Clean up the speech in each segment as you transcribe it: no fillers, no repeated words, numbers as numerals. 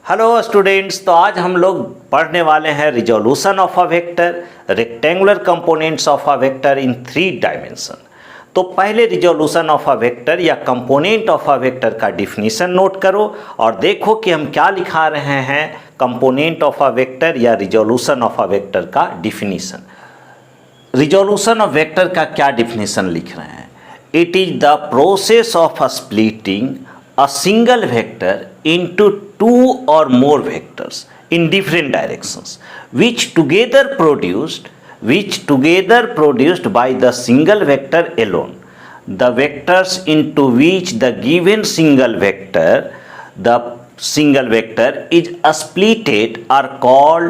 Hello students, तो आज हम लोग पढ़ने वाले हैं resolution of a vector, rectangular components of a vector in 3 dimension. तो पहले रिजोल्यूशन ऑफ अ वेक्टर या कंपोनेंट ऑफ अ वेक्टर का डिफिनीशन नोट करो और देखो कि हम क्या लिखा रहे हैं कंपोनेंट ऑफ अ वेक्टर या रिजोल्यूशन ऑफ अ वेक्टर का डिफिनीशन। रिजोल्यूशन ऑफ वेक्टर का क्या डिफिनीशन लिख रहे हैं? It is the process of splitting a single vector into 2 or more vectors in different directions which together produced by the single vector alone. The vectors into which the given single vector is splitted are called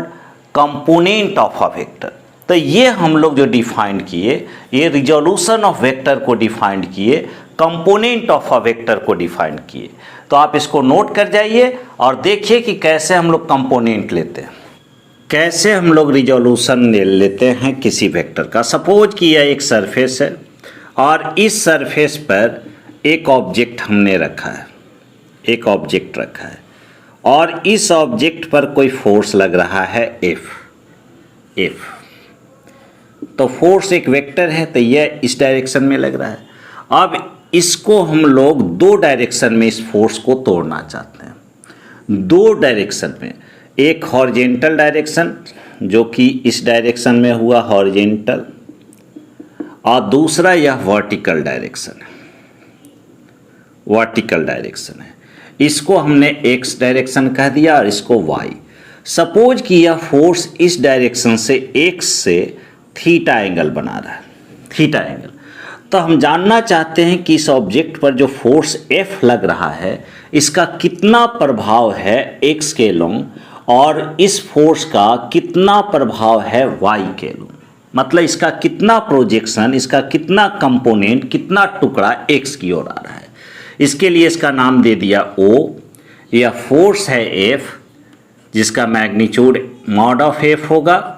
component of a vector. तो ये हम लोग जो defined किए, ये resolution of vector को defined किए, component of a vector को डिफाइन किए। तो आप इसको नोट कर जाइए और देखिए कि कैसे हम लोग कंपोनेंट लेते हैं, कैसे हम लोग रिजोल्यूशन लेते हैं किसी वेक्टर का। सपोज कि यह एक सरफेस है और इस सरफेस पर एक ऑब्जेक्ट हमने रखा है, एक ऑब्जेक्ट रखा है और इस ऑब्जेक्ट पर कोई फोर्स लग रहा है एफ। तो फोर्स एक वेक्टर है, तो यह इस डायरेक्शन में लग रहा है। अब इसको हम लोग 2 डायरेक्शन में इस फोर्स को तोड़ना चाहते हैं। 2 डायरेक्शन में, एक हॉरिजेंटल डायरेक्शन जो कि इस डायरेक्शन में हुआ हॉरिजेंटल, और दूसरा यह वर्टिकल डायरेक्शन है, वर्टिकल डायरेक्शन है। इसको हमने एक्स डायरेक्शन कह दिया और इसको वाई। सपोज कि यह फोर्स इस डायरेक्शन से एक्स से थीटा एंगल बना रहा है, थीटा एंगल। तो हम जानना चाहते हैं कि इस ऑब्जेक्ट पर जो फोर्स F लग रहा है इसका कितना प्रभाव है x के लॉन्ग और इस फोर्स का कितना प्रभाव है y के लॉन्ग, मतलब इसका कितना प्रोजेक्शन, इसका कितना कंपोनेंट, कितना टुकड़ा x की ओर आ रहा है। इसके लिए इसका नाम दे दिया O। यह फोर्स है F जिसका मैग्नीट्यूड मॉड ऑफ F होगा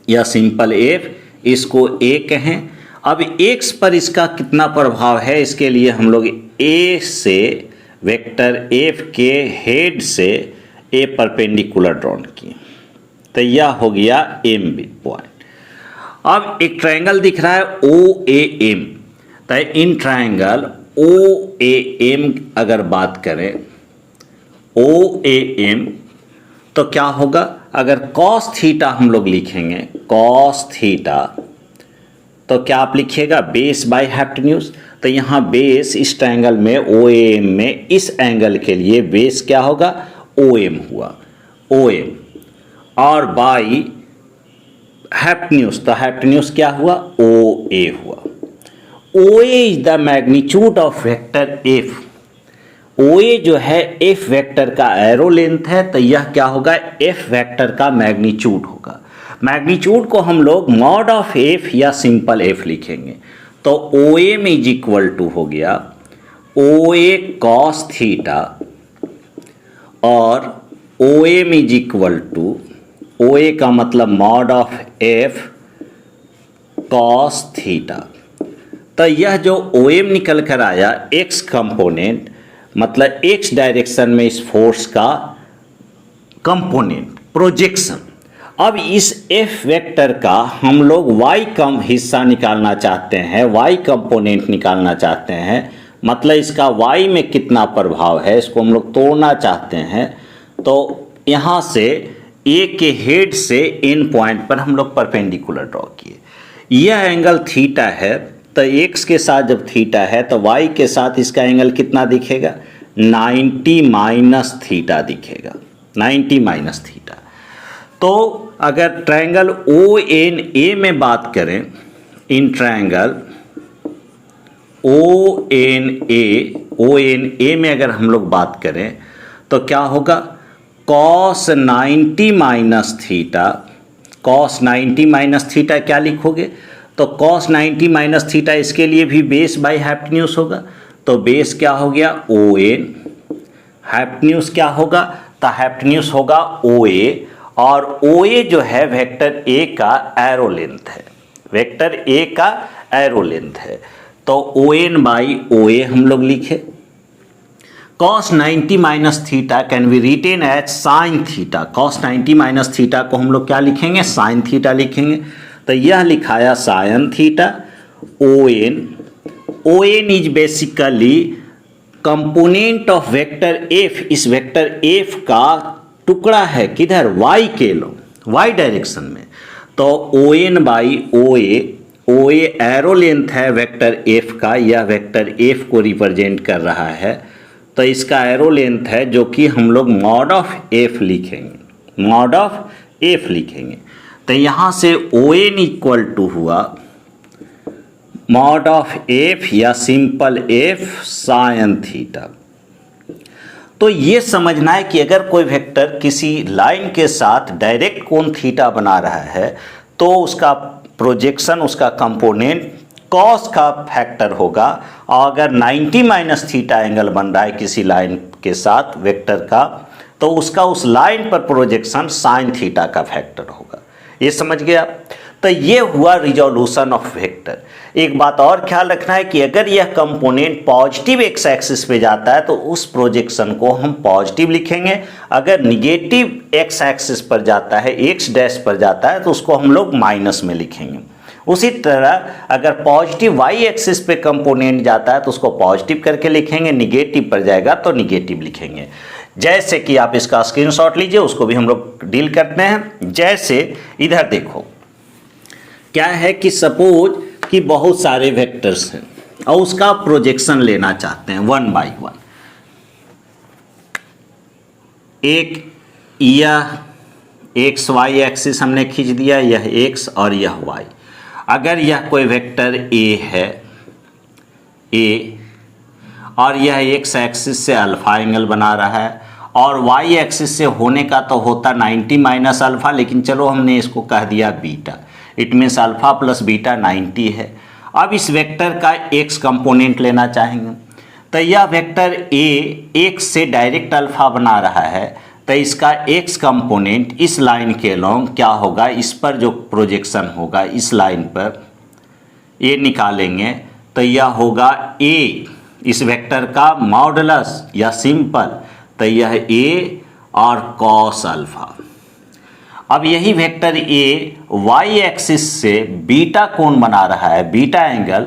या सिंपल F, इसको A कहें। अब x पर इसका कितना प्रभाव है, इसके लिए हम लोग A से वेक्टर F के हेड से A परपेंडिकुलर ड्रॉन किए, तो यह हो गया M पॉइंट। अब एक ट्रायंगल दिख रहा है OAM, तो इन ट्रायंगल OAM अगर बात करें OAM तो क्या होगा? अगर cos थीटा हम लोग लिखेंगे, cos थीटा, तो क्या आप लिखिएगा? Base by hypotenuse. तो यहाँ बेस इस ट्रायंगल में OAM में इस एंगल के लिए बेस क्या होगा? OM हुआ, OM, और बाई हाइपोटेन्यूज, तो हाइपोटेन्यूज क्या हुआ? OA हुआ। OA is the magnitude of vector F। OA जो है F वेक्टर का एरो लेंथ है, तो यह क्या होगा? F वेक्टर का मैग्नीट्यूड होगा। मैग्नीट्यूड को हम लोग मॉड ऑफ F या सिंपल F लिखेंगे। तो OM इज इक्वल टू हो गया OA cos थीटा और OM is equal to, OA का मतलब mod of F cos theta. तो यह जो OM निकल कर आया x कंपोनेंट, मतलब x डायरेक्शन में इस फोर्स का कंपोनेंट, प्रोजेक्शन। अब इस F वेक्टर का हम लोग y कम हिस्सा निकालना चाहते हैं, y कंपोनेंट निकालना चाहते हैं, मतलब इसका y में कितना प्रभाव है, इसको हम लोग तोड़ना चाहते हैं। तो यहाँ से A के हेड से N पॉइंट पर हम लोग परपेंडिकुलर ड्रॉ किए। यह एंगल थीटा है, तो x के साथ जब थीटा है तो y के साथ इसका एंगल कितना दिखेगा? 90 माइनस थीटा दिखेगा, 90 माइनस थीटा। तो अगर ट्रायंगल ONA में बात करें, इन ट्रायंगल ONA में अगर हम लोग बात करें तो क्या होगा? cos 90 माइनस थीटा, cos 90 माइनस थीटा क्या लिखोगे? तो cos 90 माइनस थीटा, इसके लिए भी बेस बाई हाइपोटेन्यूज होगा। तो बेस क्या हो गया? ON, हाइपोटेन्यूज क्या होगा? तो हाइपोटेन्यूज होगा OA, और OA जो है वेक्टर A का एरो लेंथ है, वेक्टर A का एरो लेंथ है। तो ON बाई OA हम लोग लिखे। cos 90 माइनस theta can be written as sine theta. cos 90 माइनस थीटा को हम लोग क्या लिखेंगे, साइन थीटा लिखेंगे। तो यह लिखाया sine theta. O N is basically component of vector F. इस वेक्टर एफ का टुकड़ा है किधर, वाई के लो, वाई डायरेक्शन में। तो O N by O A arrow length है वेक्टर एफ का, यह वेक्टर एफ को रिप्रेजेंट कर रहा है। तो इसका एरो लेंथ है जो कि हम लोग मॉड ऑफ एफ लिखेंगे, मॉड ऑफ एफ लिखेंगे। तो यहाँ से ओ एन इक्वल टू हुआ मॉड ऑफ एफ या सिंपल एफ साइन थीटा। तो ये समझना है कि अगर कोई वेक्टर किसी लाइन के साथ डायरेक्ट कोण थीटा बना रहा है तो उसका प्रोजेक्शन, उसका कंपोनेंट कॉस का फैक्टर होगा। और अगर 90 माइनस थीटा एंगल बन रहा है किसी लाइन के साथ वेक्टर का, तो उसका उस लाइन पर प्रोजेक्शन साइन थीटा का फैक्टर होगा। ये समझ गया। तो ये हुआ रिजोल्यूशन ऑफ वेक्टर। एक बात और ख्याल रखना है कि अगर यह कंपोनेंट पॉजिटिव एक्स एक्सिस पे जाता है तो उस प्रोजेक्शन को हम पॉजिटिव लिखेंगे। अगर निगेटिव एक्स एक्सिस पर जाता है, एक्स डैश पर जाता है, तो उसको हम लोग माइनस में लिखेंगे। उसी तरह अगर पॉजिटिव वाई एक्सिस पे कंपोनेंट जाता है तो उसको पॉजिटिव करके लिखेंगे, निगेटिव पर जाएगा तो निगेटिव लिखेंगे। जैसे कि आप इसका स्क्रीनशॉट लीजिए, उसको भी हम लोग डील करते हैं। जैसे इधर देखो क्या है कि सपोज कि बहुत सारे वेक्टर्स हैं और उसका प्रोजेक्शन लेना चाहते हैं वन बाय वन। एक यह एक्स वाई एक्सिस हमने खींच दिया, यह एक्स और यह वाई। अगर यह कोई वेक्टर ए है, ए, और यह एक्स एक्सिस से अल्फा एंगल बना रहा है और वाई एक्सिस से होने का तो होता 90 माइनस अल्फा, लेकिन चलो हमने इसको कह दिया beta. It means alpha plus beta 90 है। अब इस वेक्टर का एक्स कंपोनेंट लेना चाहेंगे तो यह वेक्टर ए एक्स से डायरेक्ट अल्फा बना रहा है, तो इसका एक्स कंपोनेंट इस लाइन के अलोंग क्या होगा, इस पर जो प्रोजेक्शन होगा इस लाइन पर ये निकालेंगे तो यह होगा ए, इस वेक्टर का मॉडुलस या सिंपल, तो यह ए और कॉस अल्फा। अब यही वेक्टर ए वाई एक्सिस से बीटा कोण बना रहा है, बीटा एंगल,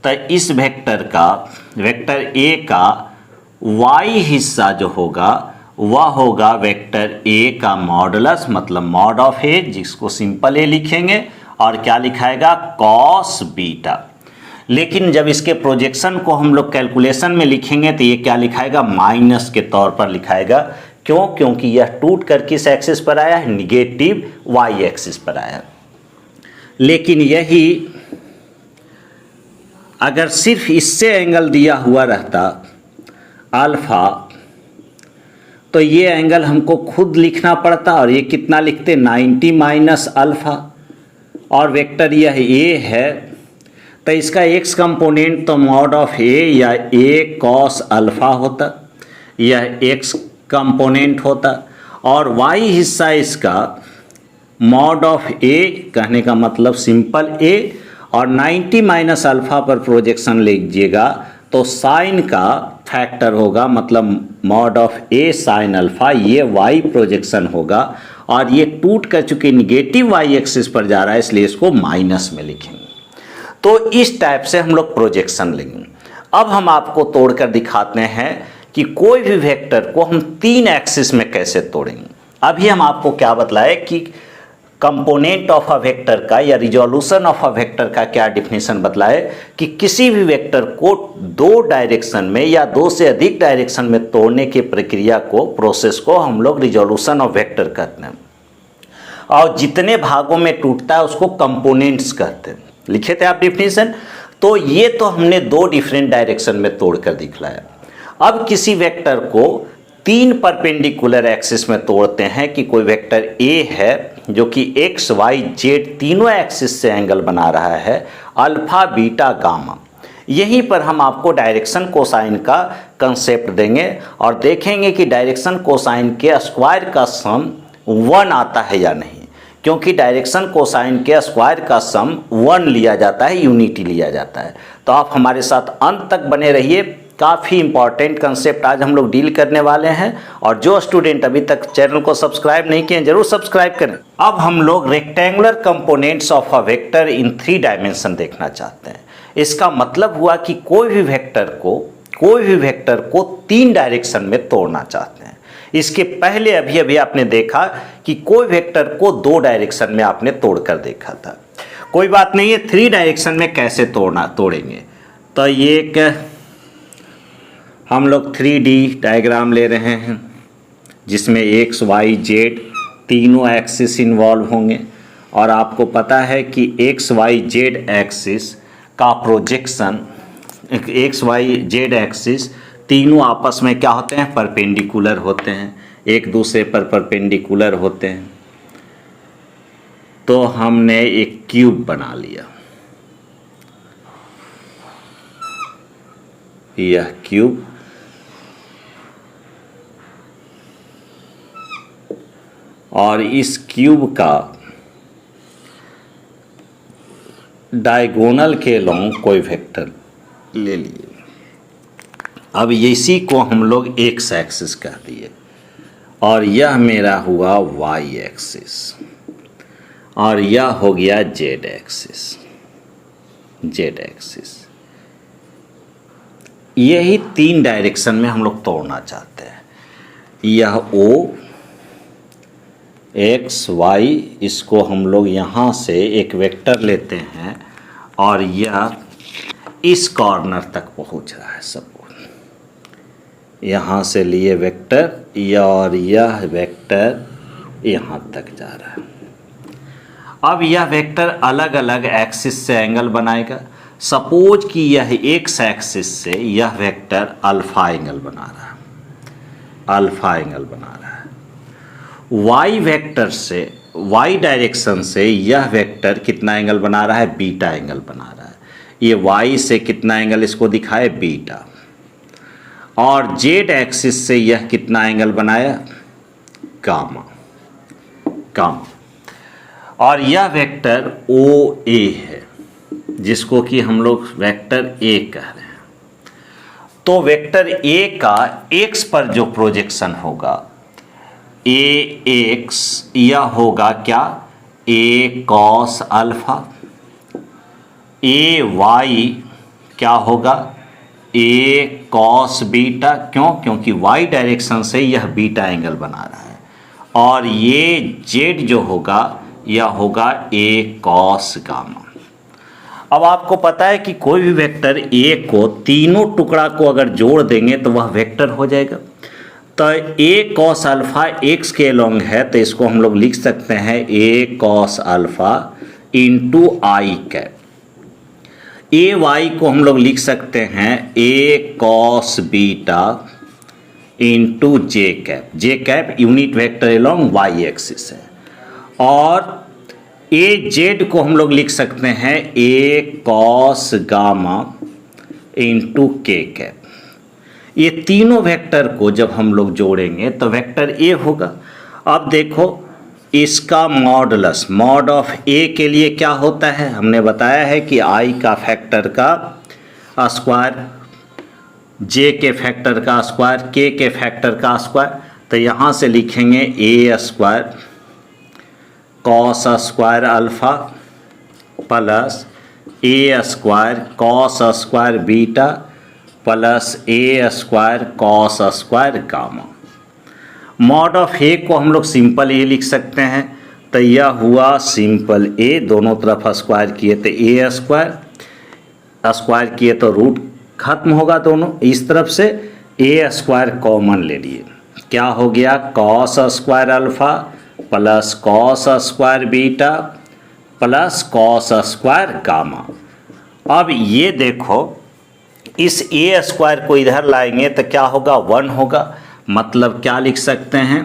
तो इस वेक्टर का, वेक्टर ए का वाई हिस्सा जो होगा वह होगा वेक्टर ए का मॉडुलस, मतलब मॉड ऑफ ए, जिसको सिंपल ए लिखेंगे, और क्या लिखाएगा, कॉस बीटा। लेकिन जब इसके प्रोजेक्शन को हम लोग कैलकुलेशन में लिखेंगे तो ये क्या लिखाएगा, माइनस के तौर पर लिखाएगा। क्यों? क्योंकि यह टूट कर किस एक्सिस पर आया है, निगेटिव वाई एक्सिस पर आया। लेकिन यही अगर सिर्फ इससे एंगल दिया हुआ रहता अल्फा, तो ये एंगल हमको खुद लिखना पड़ता, और ये कितना लिखते, 90 माइनस अल्फा, और वेक्टर यह ए है तो इसका एक्स कंपोनेंट तो मॉड ऑफ ए या ए कॉस अल्फा होता, यह एक्स कंपोनेंट होता, और वाई हिस्सा इसका मॉड ऑफ ए, कहने का मतलब सिंपल ए, और 90 माइनस अल्फा पर प्रोजेक्शन लीजिएगा तो साइन का फैक्टर होगा, मतलब mod of A sine alpha, ये वाई प्रोजेक्शन होगा, और ये टूट कर चुके निगेटिव वाई एक्सिस पर जा रहा है, इसलिए इसको माइनस में लिखेंगे। तो इस टाइप से हम लोग प्रोजेक्शन लेंगे। अब हम आपको तोड़कर दिखाते हैं कि कोई भी वेक्टर को हम 3 एक्सिस में कैसे तोड़ेंगे। अभी हम आपको क्या बतलाए कि कंपोनेंट ऑफ अ वेक्टर का या रिजोल्यूशन ऑफ अ वेक्टर का क्या डिफिनेशन बतलाए कि किसी भी वेक्टर को 2 डायरेक्शन में या 2 से अधिक डायरेक्शन में तोड़ने की प्रक्रिया को, प्रोसेस को हम लोग रिजोल्यूशन ऑफ वेक्टर कहते हैं, और जितने भागों में टूटता है उसको कंपोनेंट्स कहते हैं। लिखे थे आप डिफिनेशन। तो ये तो हमने 2 डिफरेंट डायरेक्शन में तोड़कर दिखलाया। अब किसी वेक्टर को 3 परपेंडिकुलर एक्सिस में तोड़ते हैं कि कोई वेक्टर ए है जो कि एक्स वाई जेड तीनों एक्सिस से एंगल बना रहा है, अल्फा बीटा गामा। यहीं पर हम आपको डायरेक्शन कोसाइन का कंसेप्ट देंगे और देखेंगे कि डायरेक्शन कोसाइन के स्क्वायर का सम 1 आता है या नहीं, क्योंकि डायरेक्शन कोसाइन के स्क्वायर का सम 1 लिया जाता है, यूनिटी लिया जाता है। तो आप हमारे साथ अंत तक बने रहिए, काफ़ी इंपॉर्टेंट कंसेप्ट आज हम लोग डील करने वाले हैं। और जो स्टूडेंट अभी तक चैनल को सब्सक्राइब नहीं किए हैं जरूर सब्सक्राइब करें। अब हम लोग rectangular components of a vector in 3 dimension देखना चाहते हैं। इसका मतलब हुआ कि कोई भी वेक्टर को 3 डायरेक्शन में तोड़ना चाहते हैं। इसके पहले अभी आपने देखा कि कोई वेक्टर को 2 डायरेक्शन में आपने तोड़कर देखा था। कोई बात नहीं है, 3 डायरेक्शन में कैसे तोड़ेंगे। तो ये एक हम लोग 3D डायग्राम ले रहे हैं जिसमें x, y, z तीनों एक्सिस इन्वॉल्व होंगे। और आपको पता है कि x, y, z एक्सिस का projection, x, y, z axis तीनों आपस में क्या होते हैं, परपेंडिकुलर होते हैं, एक दूसरे पर परपेंडिकुलर होते हैं। तो हमने एक क्यूब बना लिया। यह क्यूब और इस क्यूब का डायगोनल के लॉन्ग कोई वेक्टर ले लिए। अब इसी को हम लोग एक्स एक्सिस कह दिए और यह मेरा हुआ वाई एक्सिस और यह हो गया जेड एक्सिस। यही 3 डायरेक्शन में हम लोग तोड़ना चाहते हैं। यह ओ एक्स वाई, इसको हम लोग यहाँ से एक वेक्टर लेते हैं और यह इस कॉर्नर तक पहुँच रहा है। सब यहाँ से लिए वेक्टर और यह वेक्टर यहाँ तक जा रहा है। अब यह वेक्टर अलग अलग एक्सिस से एंगल बनाएगा। सपोज कि यह एक्स एक्सिस से यह वेक्टर अल्फा एंगल बना रहा है, वाई वेक्टर से, वाई डायरेक्शन से यह वेक्टर कितना एंगल बना रहा है, बीटा एंगल बना रहा है। ये वाई से कितना एंगल इसको दिखाए, बीटा। और जेड एक्सिस से यह कितना एंगल बनाया, गामा। और यह वेक्टर ओ ए है जिसको कि हम लोग वेक्टर ए कह रहे हैं। तो वेक्टर ए का एक्स पर जो प्रोजेक्शन होगा, ए एक्स, यह होगा क्या, ए कॉस अल्फा। ए वाई क्या होगा, ए कॉस बीटा। क्यों? क्योंकि वाई डायरेक्शन से यह बीटा एंगल बना रहा है। और ये जेड जो होगा यह होगा ए कॉस गामा। अब आपको पता है कि कोई भी वेक्टर ए को तीनों टुकड़ा को अगर जोड़ देंगे तो वह वेक्टर हो जाएगा। तो ए कॉस अल्फा एक्स के लॉन्ग है तो इसको हम लोग लिख सकते हैं A cos alpha into i cap. A y को हम लोग लिख सकते हैं A cos beta into j cap. J cap unit vector along y axis है। और ए जेड को हम लोग लिख सकते हैं ए कॉस गामा इंटू के कैप। ये तीनों वेक्टर को जब हम लोग जोड़ेंगे तो वेक्टर ए होगा। अब देखो इसका मॉडुलस, मॉड ऑफ ए के लिए क्या होता है, हमने बताया है कि आई का फैक्टर का स्क्वायर, जे के फैक्टर का स्क्वायर, के फैक्टर का स्क्वायर। तो यहाँ से लिखेंगे A square cos square alpha plus A square cos square beta plus A square cos square gamma. Mod of A को हम लोग सिंपल ए लिख सकते हैं। तो यह हुआ सिंपल ए, दोनों तरफ स्क्वायर किए तो ए स्क्वायर किए तो रूट खत्म होगा दोनों। इस तरफ से ए स्क्वायर कॉमन ले लिए, क्या हो गया, cos square alpha plus cos square beta plus cos square gamma. अब ये देखो इस ए स्क्वायर को इधर लाएंगे तो क्या होगा, 1 होगा। मतलब क्या लिख सकते हैं,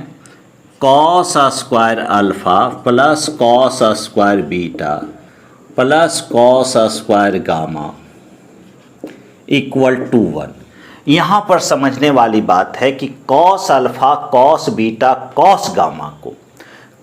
cos square alpha plus cos square beta plus cos square gamma equal to 1। यहाँ पर समझने वाली बात है कि cos alpha cos beta cos gamma को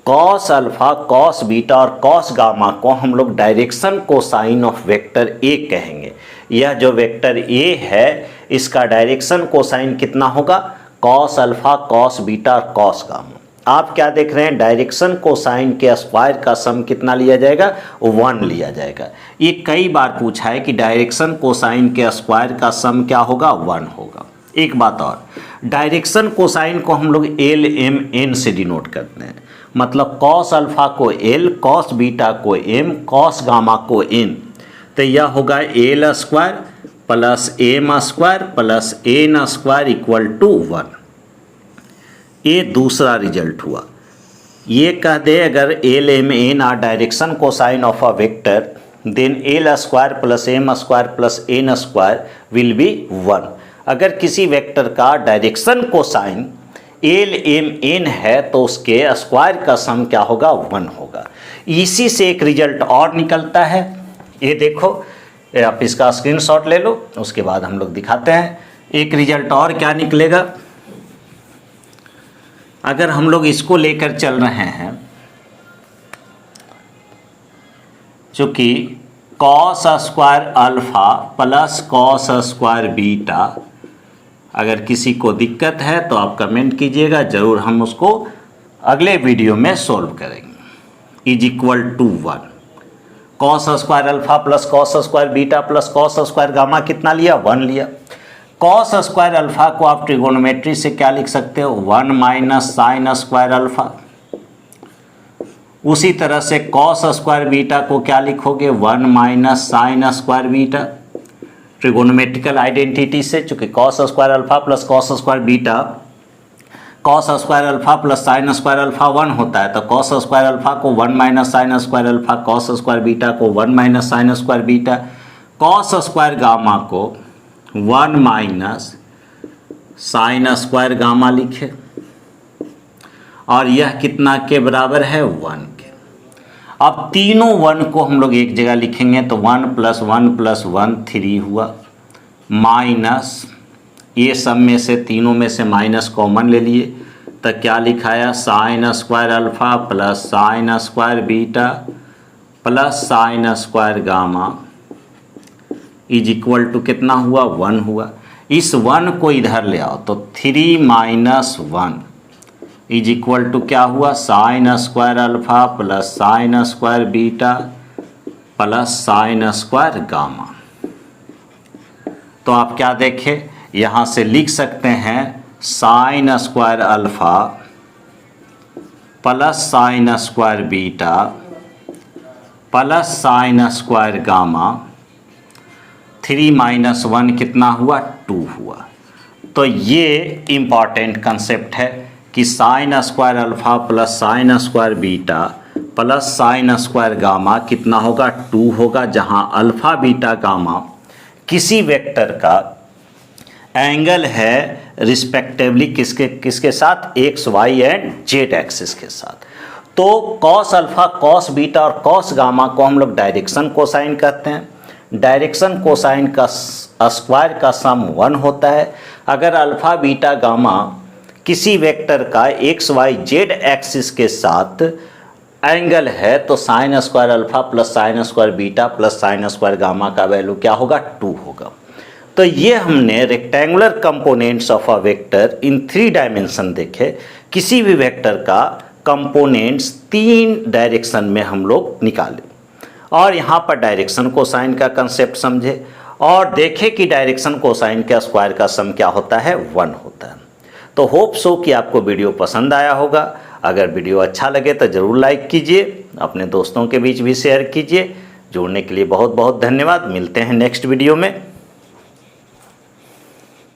कॉस अल्फा, कॉस बीटा और कॉस गामा को हम लोग direction cosine of vector A कहेंगे। यह जो वेक्टर ए है इसका डायरेक्शन कोसाइन कितना होगा? कॉस अल्फा, कॉस बीटा और कॉस गामा। आप क्या देख रहे हैं? डायरेक्शन कोसाइन के स्क्वायर का सम कितना लिया जाएगा? 1 लिया जाएगा। ये कई बार पूछा है कि डायरेक्शन कोसाइन के स्क्वायर का सम क्या होगा? 1 होगा। एक बात और, डायरेक्शन कोसाइन को हम लोग एल एम एन से डिनोट करते हैं। मतलब कॉस अल्फा को एल, कॉस बीटा को एम, कॉस गामा को एन। तो यह होगा L square plus M square plus N square equal to 1। ये दूसरा रिजल्ट हुआ। ये कह दे अगर L M N are direction cosine of a vector then L square plus M square plus N square will be 1। अगर किसी vector का direction cosine L M N है तो उसके स्क्वायर का सम क्या होगा? 1 होगा। इसी से एक रिजल्ट और निकलता है। ये देखो, आप इसका स्क्रीनशॉट ले लो, उसके बाद हम लोग दिखाते हैं। एक रिजल्ट और क्या निकलेगा? अगर हम लोग इसको लेकर चल रहे हैं, चूंकि cos square alpha plus cos square beta, अगर किसी को दिक्कत है तो आप कमेंट कीजिएगा, ज़रूर हम उसको अगले वीडियो में सॉल्व करेंगे। Is equal to 1। Cos square alpha plus cos square beta plus cos square gamma कितना लिया? 1 लिया। कॉस स्क्वायर अल्फा को आप ट्रिगोनोमेट्री से क्या लिख सकते हो? 1 माइनस साइन स्क्वायर अल्फा। उसी तरह से कॉस स्क्वायर बीटा को क्या लिखोगे? 1 minus sign square beta. Trigonometrical identity से, चूंकि cos square alpha plus cos square beta, cos square alpha plus sine square alpha 1 होता है, तो कॉस स्क्वायर अल्फा को 1 minus sign square alpha, cos square beta को 1 minus sign square beta, cos square gamma को 1 minus sign square gamma लिखे। और यह कितना के बराबर है? 1 के। अब तीनों 1 को हम लोग एक जगह लिखेंगे तो 1 प्लस 1 प्लस 1 3 हुआ, माइनस ये सब में से तीनों में से माइनस कॉमन ले लिए तो क्या लिखाया? Sine square alpha plus sine square beta plus sine square gamma is equal to कितना हुआ? 1 हुआ। इस 1 को इधर ले आओ तो 3 माइनस 1 इज इक्वल टू क्या हुआ? Sign square alpha plus sine square beta plus sine square gamma. तो आप क्या देखें, यहाँ से लिख सकते हैं sign square alpha plus sine square beta plus sine square gamma. 3 minus 1 कितना हुआ? 2 हुआ। तो ये इम्पॉर्टेंट कंसेप्ट है कि sine square alpha plus sine square beta plus sine square gamma कितना होगा? 2 होगा, जहाँ अल्फा बीटा गामा किसी वेक्टर का एंगल है रिस्पेक्टिवली किसके साथ? X, y and z axis के साथ। तो कॉस अल्फा, कॉस बीटा और कॉस गामा को हम लोग डायरेक्शन कोसाइन कहते हैं। डायरेक्शन कोसाइन का स्क्वायर का सम 1 होता है। अगर अल्फा बीटा गामा किसी वेक्टर का एक्स, वाई, जेड एक्सिस के साथ एंगल है तो sign square alpha plus sine square beta plus sine square gamma का वैल्यू क्या होगा? 2 होगा। तो ये हमने rectangular components of a vector in 3 dimension देखे। किसी भी वेक्टर का कंपोनेंट्स 3 डायरेक्शन में हम लोग निकाले और यहाँ पर डायरेक्शन कोसाइन का कंसेप्ट समझे और देखे कि डायरेक्शन कोसाइन का स्क्वायर का सम क्या होता है? 1 होता है। तो होप सो कि आपको वीडियो पसंद आया होगा। अगर वीडियो अच्छा लगे तो ज़रूर लाइक कीजिए, अपने दोस्तों के बीच भी शेयर कीजिए। जुड़ने के लिए बहुत बहुत धन्यवाद। मिलते हैं नेक्स्ट वीडियो में।